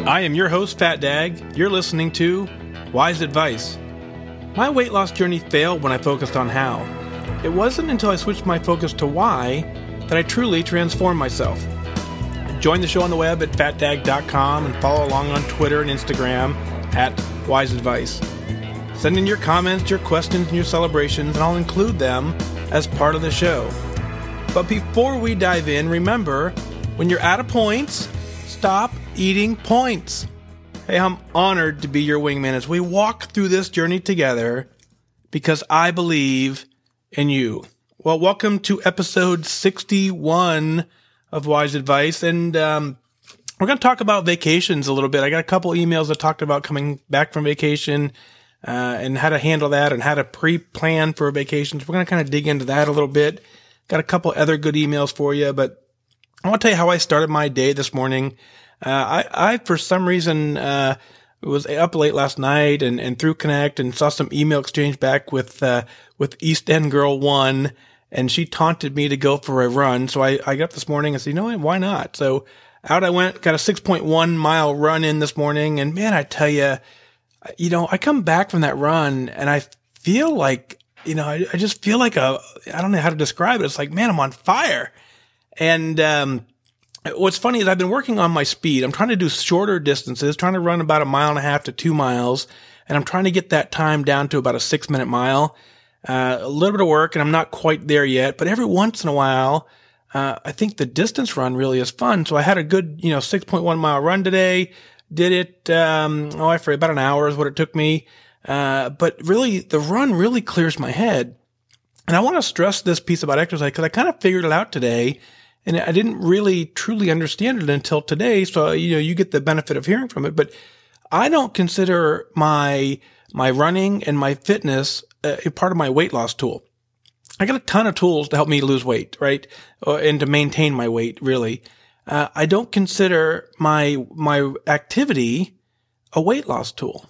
I am your host, FatDag. You're listening to Wise Advice. My weight loss journey failed when I focused on how. It wasn't until I switched my focus to why that I truly transformed myself. Join the show on the web at fatdag.com and follow along on Twitter and Instagram at Wise Advice. Send in your comments, your questions, and your celebrations, and I'll include them as part of the show. But before we dive in, remember, when you're out of points, stop eating points. Hey, I'm honored to be your wingman as we walk through this journey together because I believe in you. Well, welcome to episode 61 of Wise Advice. And we're going to talk about vacations a little bit. I got a couple emails that talked about coming back from vacation and how to handle that and how to pre-plan for vacations. We're going to kind of dig into that a little bit. Got a couple other good emails for you, but I want to tell you how I started my day this morning. I for some reason, was up late last night and through Connect and saw some email exchange back with East End Girl 1, and she taunted me to go for a run. So I got up this morning and said, you know what, why not? So out I went, got a 6.1 mile run in this morning. And man, I tell you, I come back from that run and I feel like, I just feel like I don't know how to describe it. It's like, man, I'm on fire. And, what's funny is I've been working on my speed. I'm trying to do shorter distances, trying to run about 1.5 miles to 2 miles. And I'm trying to get that time down to about a 6-minute mile. A little bit of work and I'm not quite there yet, but every once in a while, I think the distance run really is fun. So I had a good, 6.1 mile run today. Did it, I forget, about an hour is what it took me. But really the run really clears my head. And I want to stress this piece about exercise because I kind of figured it out today. And I didn't really truly understand it until today. So, you get the benefit of hearing from it, but I don't consider my running and my fitness a part of my weight loss tool. I got a ton of tools to help me lose weight, right? And to maintain my weight, really. I don't consider my activity a weight loss tool.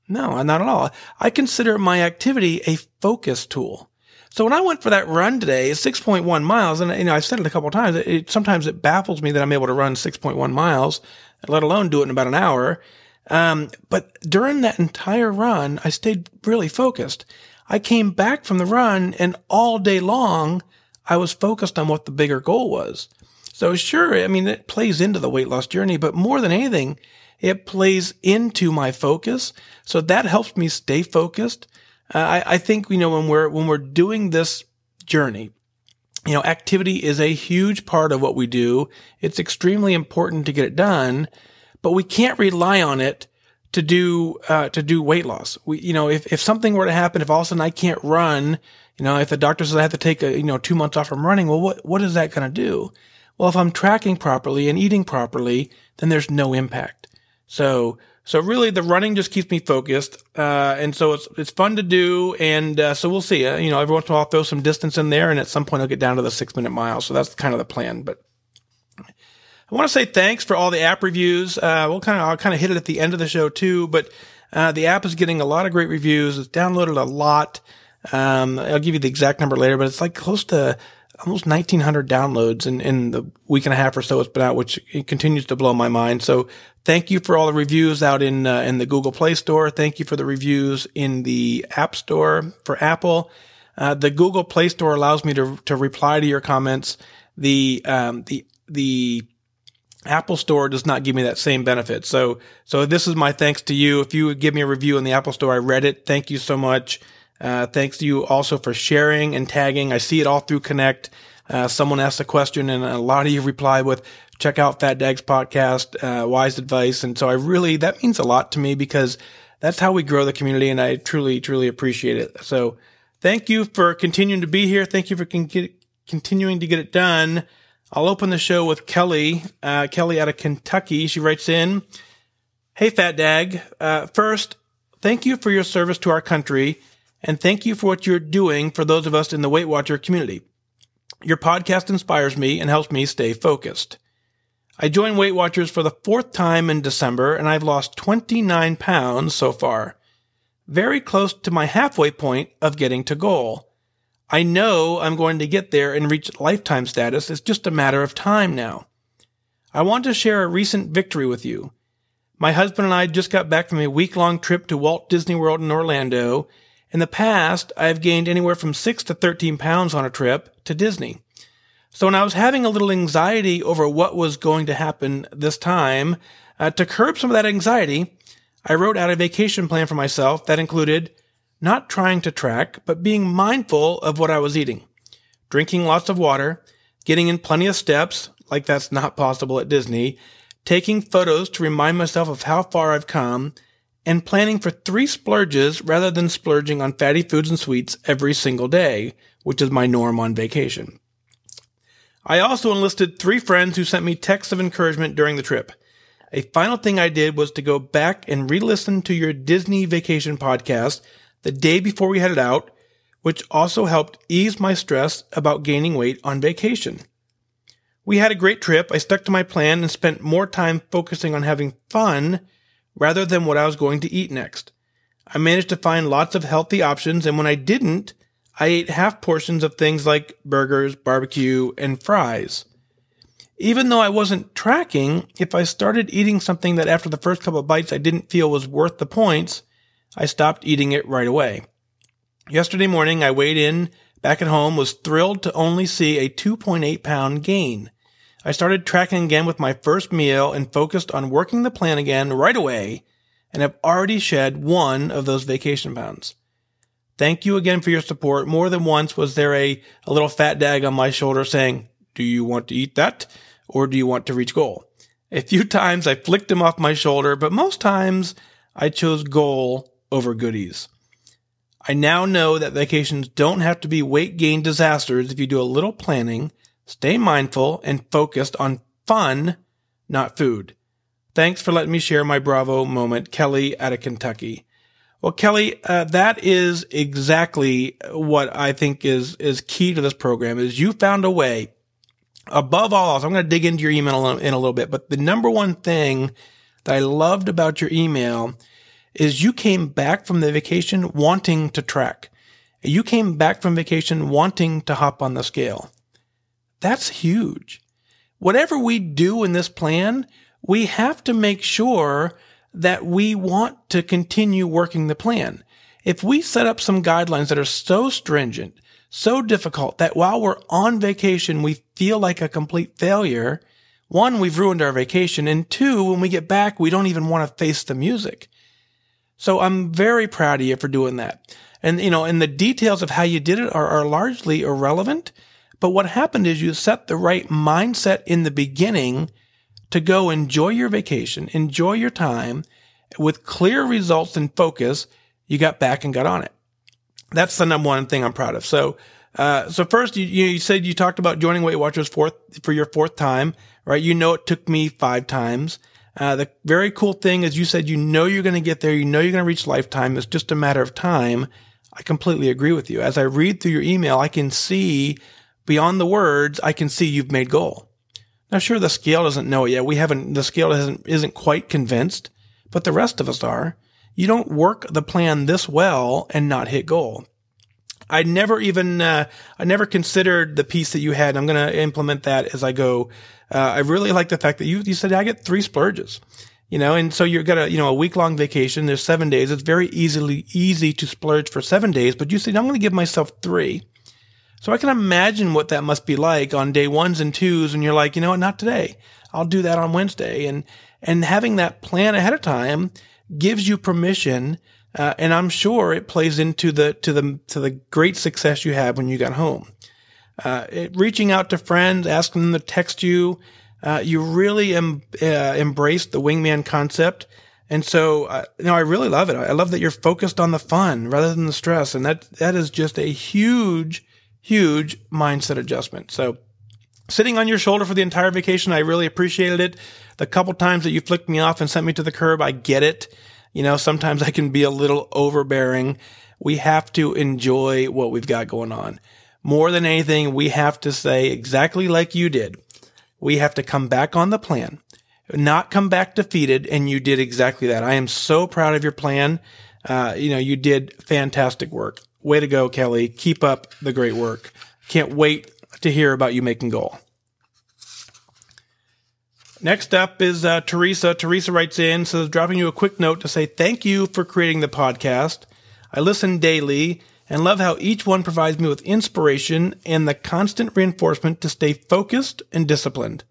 No, not at all. I consider my activity a focus tool. So when I went for that run today, 6.1 miles, and I've said it a couple of times, sometimes it baffles me that I'm able to run 6.1 miles, let alone do it in about an hour. But during that entire run, I stayed really focused. I came back from the run and all day long, I was focused on what the bigger goal was. So sure, it plays into the weight loss journey, but more than anything, it plays into my focus. So that helps me stay focused. I think, when we're doing this journey, activity is a huge part of what we do. It's extremely important to get it done, but we can't rely on it to do weight loss. If something were to happen, if all of a sudden I can't run, if the doctor says I have to take 2 months off from running, well, what is that going to do? Well, if I'm tracking properly and eating properly, then there's no impact. So really the running just keeps me focused. And so it's fun to do. And, so we'll see, every once in a while I'll throw some distance in there and at some point I'll get down to the 6-minute mile. So that's kind of the plan, but I want to say thanks for all the app reviews. I'll kind of hit it at the end of the show too, but, the app is getting a lot of great reviews. It's downloaded a lot. I'll give you the exact number later, but it's like close to almost 1,900 downloads in the week and a half or so it's been out, which it continues to blow my mind. So thank you for all the reviews out in the Google Play Store. Thank you for the reviews in the App Store for Apple. The Google Play Store allows me to reply to your comments. The Apple Store does not give me that same benefit. So this is my thanks to you. If you would give me a review in the Apple Store, I read it. Thank you so much. Thanks to you also for sharing and tagging. I see it all through Connect. Someone asked a question and a lot of you reply with, check out FatDag's podcast, Wise Advice. And so that means a lot to me because that's how we grow the community. And I truly, truly appreciate it. So thank you for continuing to be here. Thank you for continuing to get it done. I'll open the show with Kellie, Kellie out of Kentucky. She writes in, hey, FatDag. First, thank you for your service to our country. And thank you for what you're doing for those of us in the Weight Watcher community. Your podcast inspires me and helps me stay focused. I joined Weight Watchers for the 4th time in December, and I've lost 29 pounds so far. Very close to my halfway point of getting to goal. I know I'm going to get there and reach lifetime status. It's just a matter of time now. I want to share a recent victory with you. My husband and I just got back from a week-long trip to Walt Disney World in Orlando. In the past, I've gained anywhere from 6 to 13 pounds on a trip to Disney. So when I was having a little anxiety over what was going to happen this time, to curb some of that anxiety, I wrote out a vacation plan for myself that included not trying to track, but being mindful of what I was eating, drinking lots of water, getting in plenty of steps, like that's not possible at Disney, taking photos to remind myself of how far I've come, and planning for 3 splurges rather than splurging on fatty foods and sweets every single day, which is my norm on vacation. I also enlisted 3 friends who sent me texts of encouragement during the trip. A final thing I did was to go back and re-listen to your Disney vacation podcast the day before we headed out, which also helped ease my stress about gaining weight on vacation. We had a great trip. I stuck to my plan and spent more time focusing on having fun rather than what I was going to eat next. I managed to find lots of healthy options, and when I didn't, I ate half portions of things like burgers, barbecue, and fries. Even though I wasn't tracking, if I started eating something that after the first couple of bites I didn't feel was worth the points, I stopped eating it right away. Yesterday morning, I weighed in back at home, was thrilled to only see a 2.8 pound gain. I started tracking again with my first meal and focused on working the plan again right away, and have already shed 1 of those vacation pounds. Thank you again for your support. More than once was there a little fat dag on my shoulder saying, "Do you want to eat that? Or do you want to reach goal?" A few times I flicked him off my shoulder, but most times I chose goal over goodies. I now know that vacations don't have to be weight gain disasters if you do a little planning, stay mindful, and focused on fun, not food. Thanks for letting me share my Bravo moment, Kellie out of Kentucky. Well, Kellie, that is exactly what I think is key to this program, is you found a way. Above all else, I'm going to dig into your email in a little bit, but the number one thing that I loved about your email is you came back from the vacation wanting to track. You came back from vacation wanting to hop on the scale. That's huge. Whatever we do in this plan, we have to make sure that we want to continue working the plan. If we set up some guidelines that are so stringent, so difficult that while we're on vacation, we feel like a complete failure, 1, we've ruined our vacation, and 2, when we get back, we don't even want to face the music. So I'm very proud of you for doing that. And, and the details of how you did it are largely irrelevant. But what happened is you set the right mindset in the beginning to go enjoy your vacation, enjoy your time with clear results and focus. You got back and got on it. That's the number one thing I'm proud of. So first you said you talked about joining Weight Watchers for your 4th time, right? It took me 5 times. The very cool thing is you said, you're going to get there. You're going to reach lifetime. It's just a matter of time. I completely agree with you. As I read through your email, I can see beyond the words, I can see you've made goal. Now, sure, the scale doesn't know it yet. The scale isn't quite convinced, but the rest of us are. You don't work the plan this well and not hit goal. I never considered the piece that you had. I'm going to implement that as I go. I really like the fact that you said, I get 3 splurges, and so you've got a week-long vacation. There's 7 days. It's very easy to splurge for 7 days, but you said, I'm going to give myself 3. So I can imagine what that must be like on day 1s and 2s. And you're like, not today. I'll do that on Wednesday. And having that plan ahead of time gives you permission. And I'm sure it plays into the great success you had when you got home. Reaching out to friends, asking them to text you. You really embraced the wingman concept. And so, I really love it. I love that you're focused on the fun rather than the stress. And that is just a huge mindset adjustment. So sitting on your shoulder for the entire vacation, I really appreciated it. The couple times that you flicked me off and sent me to the curb, I get it. Sometimes I can be a little overbearing. We have to enjoy what we've got going on. More than anything, we have to say exactly like you did. We have to come back on the plan, not come back defeated. And you did exactly that. I am so proud of your plan. You did fantastic work. Way to go, Kellie. Keep up the great work. Can't wait to hear about you making goal. Next up is Theresa. Theresa writes in, says, dropping you a quick note to say thank you for creating the podcast. I listen daily and love how each one provides me with inspiration and the constant reinforcement to stay focused and disciplined.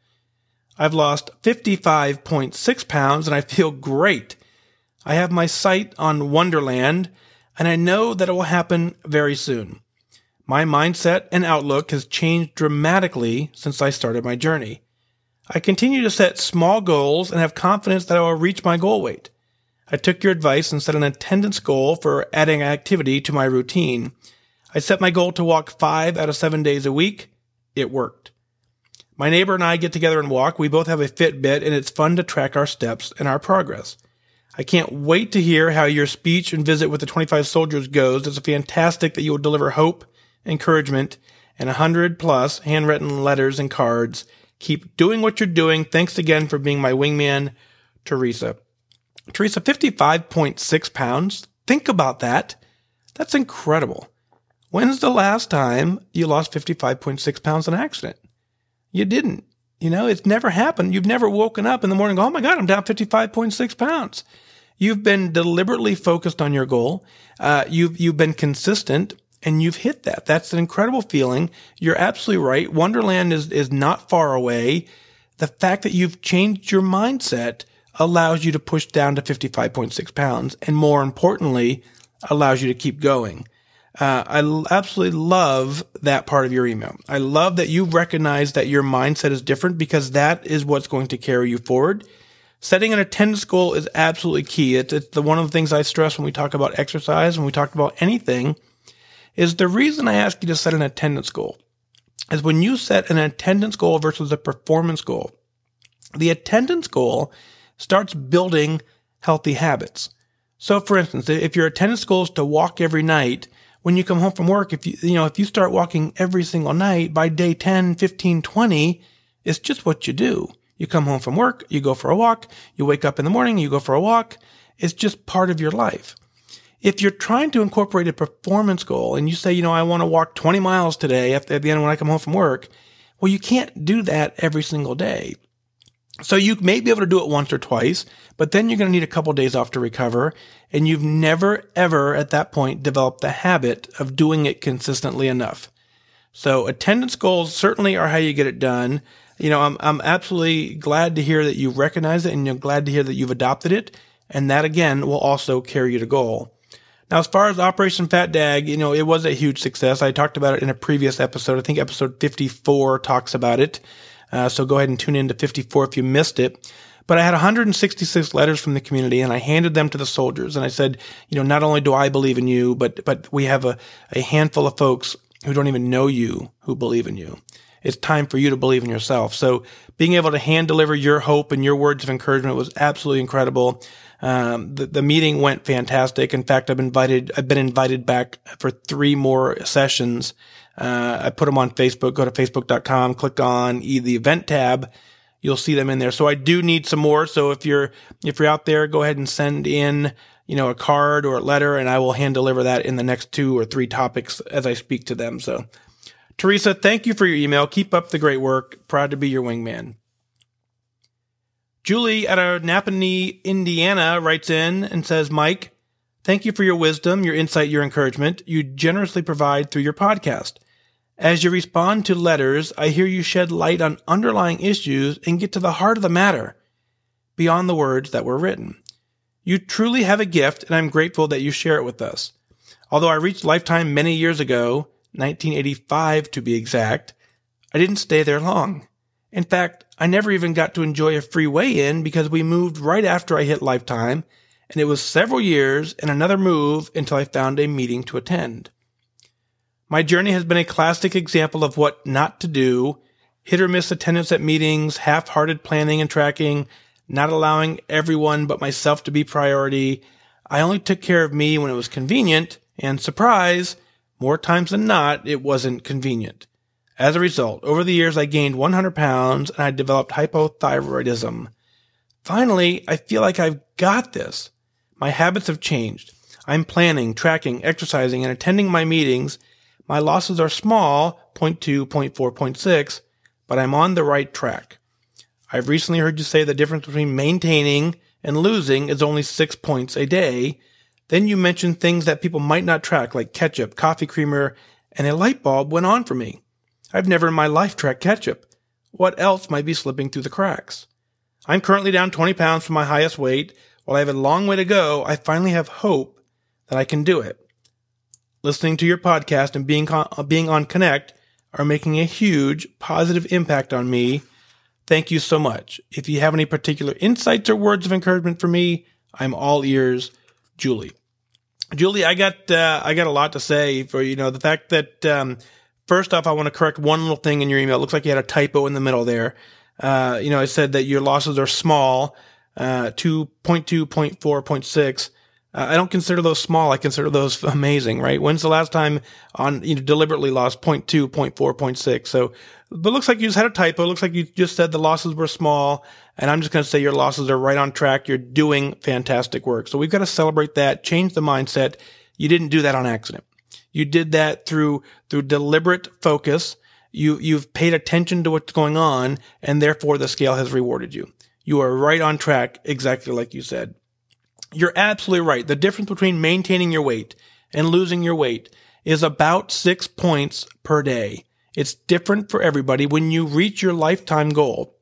I've lost 55.6 pounds and I feel great. I have my sight on Wonderland and I know that it will happen very soon. My mindset and outlook has changed dramatically since I started my journey. I continue to set small goals and have confidence that I will reach my goal weight. I took your advice and set an attendance goal for adding activity to my routine. I set my goal to walk 5 out of 7 days a week. It worked. My neighbor and I get together and walk. We both have a Fitbit, and it's fun to track our steps and our progress. I can't wait to hear how your speech and visit with the 25 soldiers goes. It's fantastic that you will deliver hope, encouragement, and 100+ handwritten letters and cards. Keep doing what you're doing. Thanks again for being my wingman, Theresa. Theresa, 55.6 pounds. Think about that. That's incredible. When's the last time you lost 55.6 pounds in an accident? You didn't. It's never happened. You've never woken up in the morning and go, oh my God, I'm down 55.6 pounds. You've been deliberately focused on your goal. You've been consistent and you've hit that. That's an incredible feeling. You're absolutely right. Wonderland is not far away. The fact that you've changed your mindset allows you to push down to 55.6 pounds and more importantly, allows you to keep going. I absolutely love that part of your email. I love that you recognize that your mindset is different because that is what's going to carry you forward. Setting an attendance goal is absolutely key. It's one of the things I stress when we talk about exercise, when we talk about anything, is the reason I ask you to set an attendance goal is when you set an attendance goal versus a performance goal. The attendance goal starts building healthy habits. So for instance, if your attendance goal is to walk every night, when you come home from work, if you start walking every single night, by day 10, 15, 20, it's just what you do. You come home from work, you go for a walk, you wake up in the morning, you go for a walk. It's just part of your life. If you're trying to incorporate a performance goal and you say, I want to walk 20 miles today at the end when I come home from work, well, you can't do that every single day. So you may be able to do it once or twice, but then you're going to need a couple days off to recover. And you've never, ever at that point developed the habit of doing it consistently enough. So attendance goals certainly are how you get it done. I'm absolutely glad to hear that you recognize it and I'm glad to hear that you've adopted it. And that again will also carry you to goal. Now, as far as Operation FatDag, it was a huge success. I talked about it in a previous episode. I think episode 54 talks about it. So go ahead and tune in to 54 if you missed it. But I had 166 letters from the community and I handed them to the soldiers. And I said, not only do I believe in you, but we have a handful of folks who don't even know you who believe in you. It's time for you to believe in yourself. So being able to hand deliver your hope and your words of encouragement was absolutely incredible. The meeting went fantastic. In fact, I've been invited back for 3 more sessions. I put them on Facebook. Go to facebook.com, click on the event tab. You'll see them in there. So I do need some more. So if you're out there, go ahead and send in, a card or a letter and I will hand deliver that in the next 2 or 3 topics as I speak to them. So Theresa, thank you for your email. Keep up the great work. Proud to be your wingman. Julie at Nappanee, Indiana writes in and says, Mike, thank you for your wisdom, your insight, your encouragement you generously provide through your podcast. As you respond to letters, I hear you shed light on underlying issues and get to the heart of the matter beyond the words that were written. You truly have a gift, and I'm grateful that you share it with us. Although I reached Lifetime many years ago, 1985 to be exact, I didn't stay there long. In fact, I never even got to enjoy a free weigh-in because we moved right after I hit Lifetime, and it was several years and another move until I found a meeting to attend. My journey has been a classic example of what not to do, hit or miss attendance at meetings, half-hearted planning and tracking, not allowing everyone but myself to be priority. I only took care of me when it was convenient, and surprise, more times than not, it wasn't convenient. As a result, over the years, I gained 100 pounds and I developed hypothyroidism. Finally, I feel like I've got this. My habits have changed. I'm planning, tracking, exercising, and attending my meetings. My losses are small, 0.2, 0.4, 0.6, but I'm on the right track. I've recently heard you say the difference between maintaining and losing is only 6 points a day. Then you mentioned things that people might not track, like ketchup, coffee creamer, and a light bulb went on for me. I've never in my life tracked ketchup. What else might be slipping through the cracks? I'm currently down 20 pounds from my highest weight. While I have a long way to go, I finally have hope that I can do it. Listening to your podcast and being on Connect are making a huge positive impact on me. Thank you so much. If you have any particular insights or words of encouragement for me, I'm all ears. Julie. Julie, I got a lot to say for, the fact that, first off, I want to correct one little thing in your email. It looks like you had a typo in the middle there. It said that your losses are small, 2.2, 0.4, 0.6. I don't consider those small. I consider those amazing, right? When's the last time deliberately lost 0.2, 0.4, 0.6? So, but it looks like you just had a typo. It looks like you just said the losses were small. And I'm just going to say your losses are right on track. You're doing fantastic work. So we've got to celebrate that, change the mindset. You didn't do that on accident. You did that through deliberate focus. You've paid attention to what's going on, and therefore the scale has rewarded you. You are right on track, exactly like you said. You're absolutely right. The difference between maintaining your weight and losing your weight is about 6 points per day. It's different for everybody. When you reach your lifetime goal,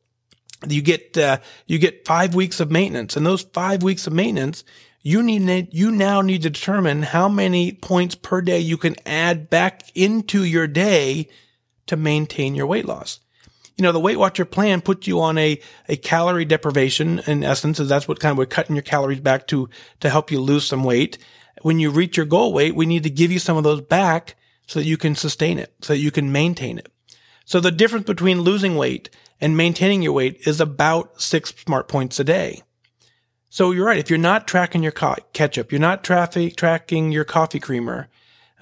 you get 5 weeks of maintenance, and those 5 weeks of maintenance, you now need to determine how many points per day you can add back into your day to maintain your weight loss. The Weight Watcher plan puts you on a calorie deprivation, in essence, as that's what kind of we're cutting your calories back to help you lose some weight. When you reach your goal weight, we need to give you some of those back so that you can sustain it, so that you can maintain it. So the difference between losing weight and maintaining your weight is about 6 smart points a day. So you're right. If you're not tracking your ketchup, you're not tracking your coffee creamer,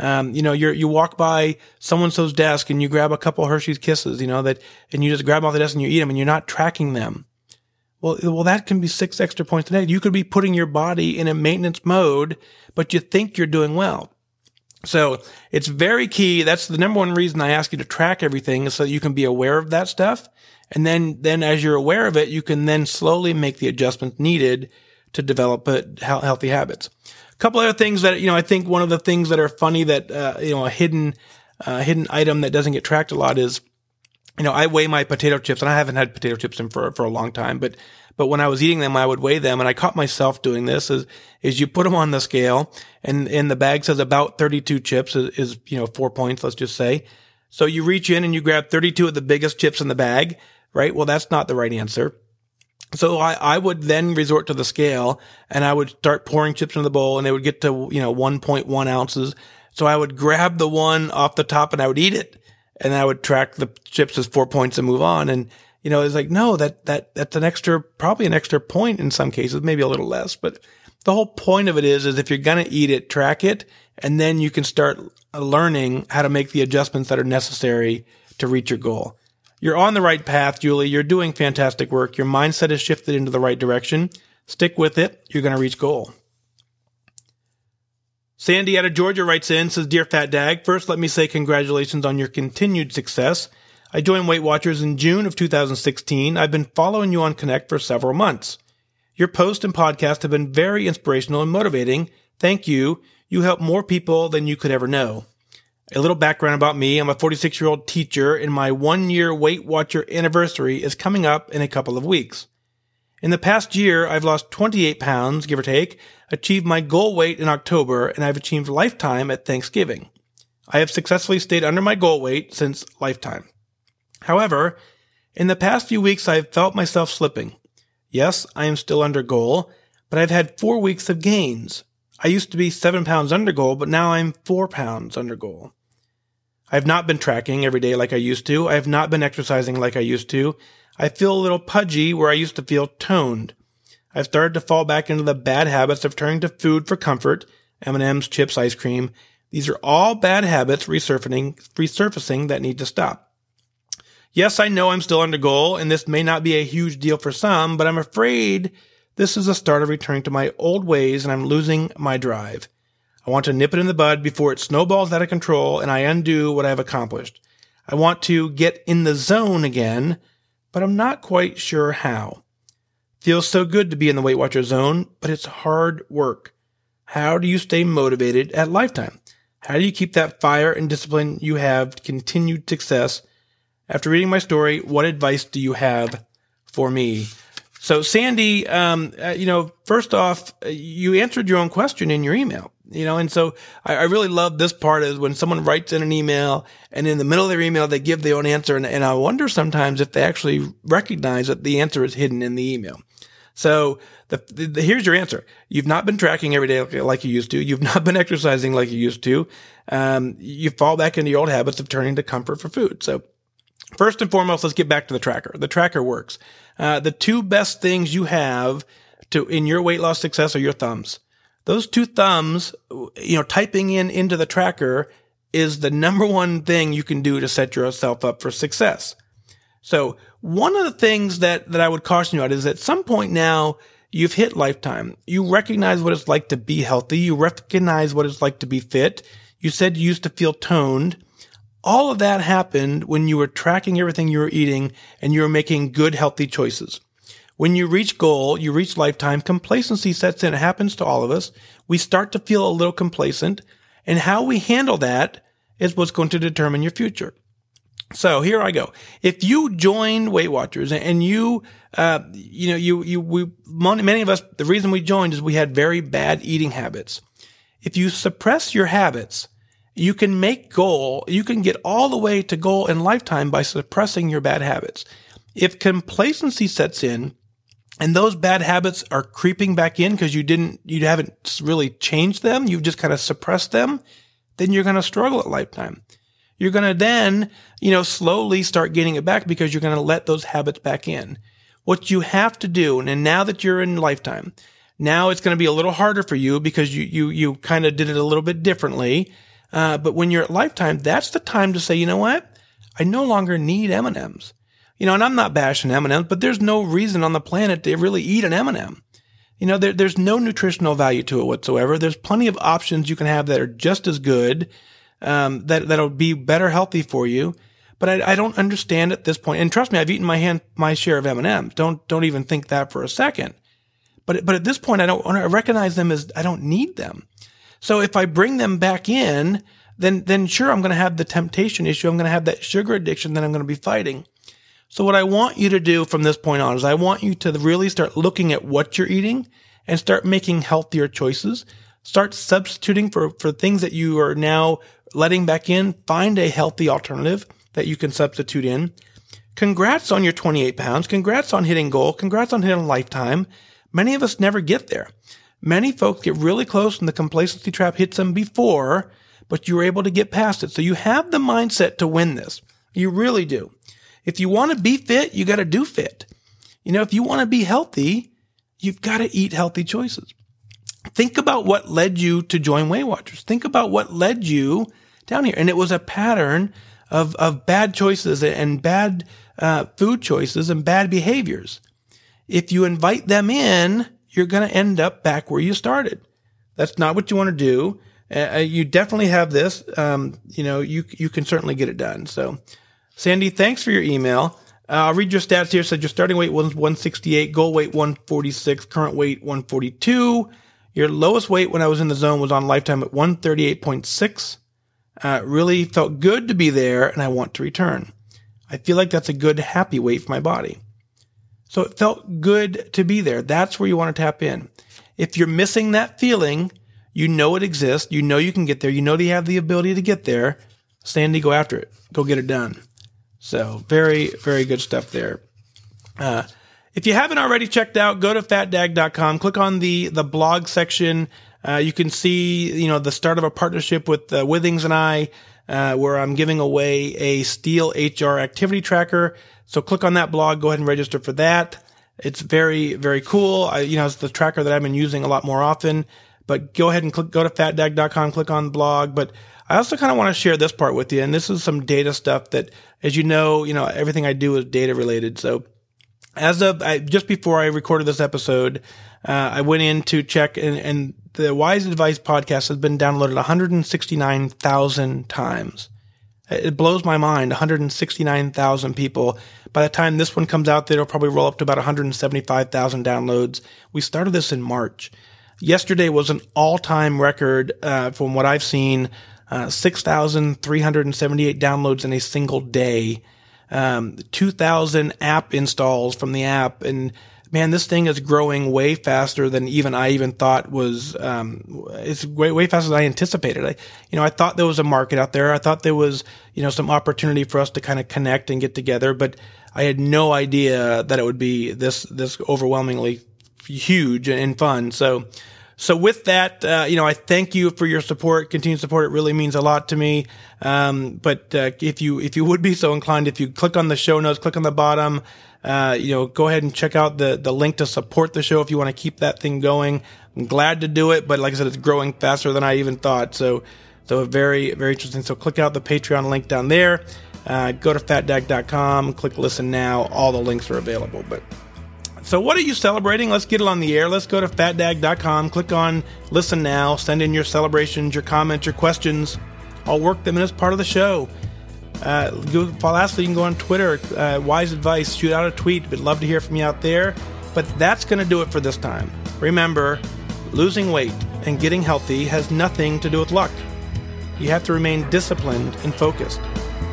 you walk by so-and-so's desk and you grab a couple of Hershey's Kisses, and you just grab them off the desk and you eat them and you're not tracking them. Well, that can be 6 extra points a day. You could be putting your body in a maintenance mode, but you think you're doing well. So it's very key. That's the number one reason I ask you to track everything, is so you can be aware of that stuff. And then as you're aware of it, you can then slowly make the adjustments needed to develop healthy habits. A couple other things that, I think one of the things that are funny that, a hidden item that doesn't get tracked a lot is, I weigh my potato chips, and I haven't had potato chips in for a long time, but when I was eating them, I would weigh them, and I caught myself doing this is you put them on the scale, and the bag says about 32 chips is 4 points, let's just say. So you reach in and you grab 32 of the biggest chips in the bag, right? Well, that's not the right answer. So I would then resort to the scale, and I would start pouring chips into the bowl, and they would get to, 1.1 ounces. So I would grab the one off the top and I would eat it, and I would track the chips as 4 points and move on. And, it's like, no, that's probably an extra point in some cases, maybe a little less. But the whole point of it is if you're going to eat it, track it, and then you can start learning how to make the adjustments that are necessary to reach your goal. You're on the right path, Julie. You're doing fantastic work. Your mindset is shifted into the right direction. Stick with it. You're going to reach goal. Sandy out of Georgia writes in, says, Dear FatDag, first let me say congratulations on your continued success. I joined Weight Watchers in June of 2016. I've been following you on Connect for several months. Your post and podcast have been very inspirational and motivating. Thank you. You help more people than you could ever know. A little background about me. I'm a 46-year-old teacher, and my 1-year Weight Watcher anniversary is coming up in a couple of weeks. In the past year, I've lost 28 pounds, give or take, achieved my goal weight in October, and I've achieved lifetime at Thanksgiving. I have successfully stayed under my goal weight since lifetime. However, in the past few weeks, I've felt myself slipping. Yes, I am still under goal, but I've had 4 weeks of gains. I used to be 7 pounds under goal, but now I'm 4 pounds under goal. I have not been tracking every day like I used to. I have not been exercising like I used to. I feel a little pudgy where I used to feel toned. I've started to fall back into the bad habits of turning to food for comfort, M&Ms, chips, ice cream. These are all bad habits resurfacing that need to stop. Yes, I know I'm still under goal, and this may not be a huge deal for some, but I'm afraid this is the start of returning to my old ways, and I'm losing my drive. I want to nip it in the bud before it snowballs out of control and I undo what I've accomplished. I want to get in the zone again, but but I'm not quite sure how. Feels so good to be in the Weight Watcher zone, but it's hard work. How do you stay motivated at Lifetime? How do you keep that fire and discipline you have continued success? After reading my story, what advice do you have for me? So Sandy, first off, you answered your own question in your email, and so I really love this part is when someone writes in an email and in the middle of their email, they give their own answer. And I wonder sometimes if they actually recognize that the answer is hidden in the email. So here's your answer. You've not been tracking every day like you used to. You've not been exercising like you used to. You fall back into your old habits of turning to comfort for food. So first and foremost, let's get back to the tracker. The tracker works. The two best things you have in your weight loss success are your thumbs. Those two thumbs, typing into the tracker is the number one thing you can do to set yourself up for success. So one of the things that I would caution you on is at some point now you've hit Lifetime. You recognize what it's like to be healthy. You recognize what it's like to be fit. You said you used to feel toned. All of that happened when you were tracking everything you were eating and you were making good, healthy choices. When you reach goal, you reach Lifetime, complacency sets in. It happens to all of us. We start to feel a little complacent, and how we handle that is what's going to determine your future. So here I go. If you joined Weight Watchers and many of us, the reason we joined is we had very bad eating habits. If you suppress your habits, you can get all the way to goal in Lifetime by suppressing your bad habits. If complacency sets in and those bad habits are creeping back in because you haven't really changed them, you've just kind of suppressed them, then you're going to struggle at Lifetime. You're going to then, slowly start gaining it back because you're going to let those habits back in. What you have to do, and now that you're in Lifetime, now it's going to be a little harder for you because you kind of did it a little bit differently. But when you're at Lifetime, that's the time to say, you know what? I no longer need M&Ms. And I'm not bashing M&Ms, but there's no reason on the planet to really eat an M&M. There's no nutritional value to it whatsoever. There's plenty of options you can have that are just as good, that'll be better healthy for you. But I don't understand at this point. And trust me, I've eaten my share of M&Ms. Don't even think that for a second. But at this point, I recognize them as I don't need them. So if I bring them back in, then sure, I'm going to have the temptation issue. I'm going to have that sugar addiction that I'm going to be fighting. So what I want you to do from this point on is I want you to really start looking at what you're eating and start making healthier choices. Start substituting for things that you are now letting back in. Find a healthy alternative that you can substitute in. Congrats on your 28 pounds. Congrats on hitting goal. Congrats on hitting Lifetime. Many of us never get there. Many folks get really close and the complacency trap hits them before, but you were able to get past it. So you have the mindset to win this. You really do. If you want to be fit, you got to do fit. If you want to be healthy, you've got to eat healthy choices. Think about what led you to join Weight Watchers. Think about what led you down here. And it was a pattern of bad choices and bad food choices and bad behaviors. If you invite them in, you're going to end up back where you started. That's not what you want to do. You definitely have this. You can certainly get it done. So, Sandy, thanks for your email. I'll read your stats here. So your starting weight was 168, goal weight 146, current weight 142. Your lowest weight when I was in the zone was on Lifetime at 138.6. Really felt good to be there, and I want to return. I feel like that's a good, happy weight for my body. So it felt good to be there. That's where you want to tap in. If you're missing that feeling, you know it exists. You know you can get there. You know that you have the ability to get there. Sandy, go after it. Go get it done. So very, very good stuff there. If you haven't already checked out, go to FatDag.com. Click on the blog section. You can see, the start of a partnership with Withings and I, where I'm giving away a SteelHR activity tracker. So click on that blog. Go ahead and register for that. It's very, very cool. It's the tracker that I've been using a lot more often. But go ahead and go to FatDag.com. Click on the blog. But I also kind of want to share this part with you. And this is some data stuff that, as you know, everything I do is data related. So just before I recorded this episode, I went in to check and the Wise Advice podcast has been downloaded 169,000 times. It blows my mind. 169,000 people. By the time this one comes out, it'll probably roll up to about 175,000 downloads. We started this in March. Yesterday was an all-time record from what I've seen. 6,378 downloads in a single day. 2,000 app installs from the app. And man, this thing is growing way faster than I thought was, it's way faster than I anticipated. I thought there was a market out there. I thought there was, some opportunity for us to kind of connect and get together, but I had no idea that it would be this overwhelmingly huge and fun. So with that, I thank you for your support, continued support. It really means a lot to me. But if you would be so inclined, if you click on the show notes, click on the bottom, go ahead and check out the link to support the show if you want to keep that thing going. I'm glad to do it, but like I said, it's growing faster than I even thought. So very, very interesting. So click out the Patreon link down there. Go to fatdag.com, click listen now. All the links are available. So what are you celebrating? Let's get it on the air. Let's go to fatdag.com, click on listen now, send in your celebrations, your comments, your questions. I'll work them in as part of the show. Lastly, you can go on Twitter, Wise Advice, shoot out a tweet. We'd love to hear from you out there. But that's going to do it for this time. Remember, losing weight and getting healthy has nothing to do with luck. You have to remain disciplined and focused.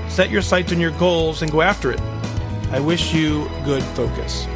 Set your sights on your goals and go after it. I wish you good focus.